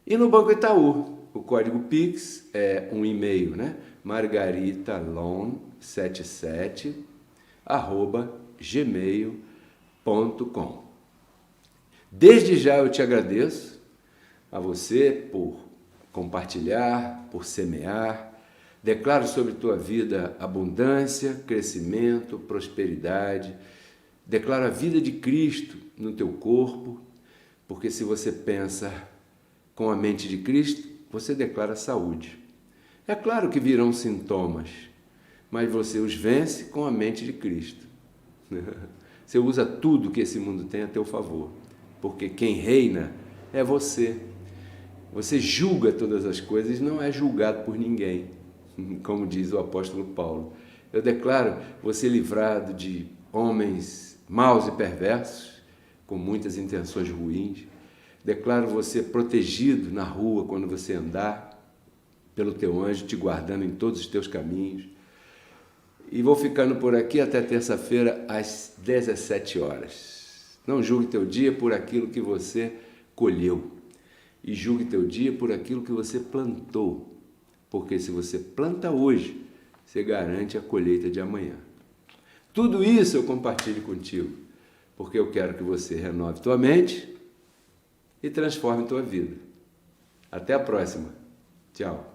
E no Banco Itaú, o código Pix é um e-mail, né? margaritalon77@gmail.com. Desde já eu te agradeço a você por compartilhar, por semear. Declaro sobre tua vida abundância, crescimento, prosperidade. Declaro a vida de Cristo no teu corpo, porque se você pensa com a mente de Cristo, você declara saúde. É claro que virão sintomas, mas você os vence com a mente de Cristo. Você usa tudo que esse mundo tem a teu favor, porque quem reina é você. Você julga todas as coisas e não é julgado por ninguém. Como diz o apóstolo Paulo, eu declaro você livrado de homens maus e perversos, com muitas intenções ruins. Declaro você protegido na rua quando você andar, pelo teu anjo te guardando em todos os teus caminhos. E vou ficando por aqui até terça-feira às 17 horas. Não julgue teu dia por aquilo que você colheu, e julgue teu dia por aquilo que você plantou. Porque se você planta hoje, você garante a colheita de amanhã. Tudo isso eu compartilho contigo, porque eu quero que você renove tua mente e transforme tua vida. Até a próxima. Tchau.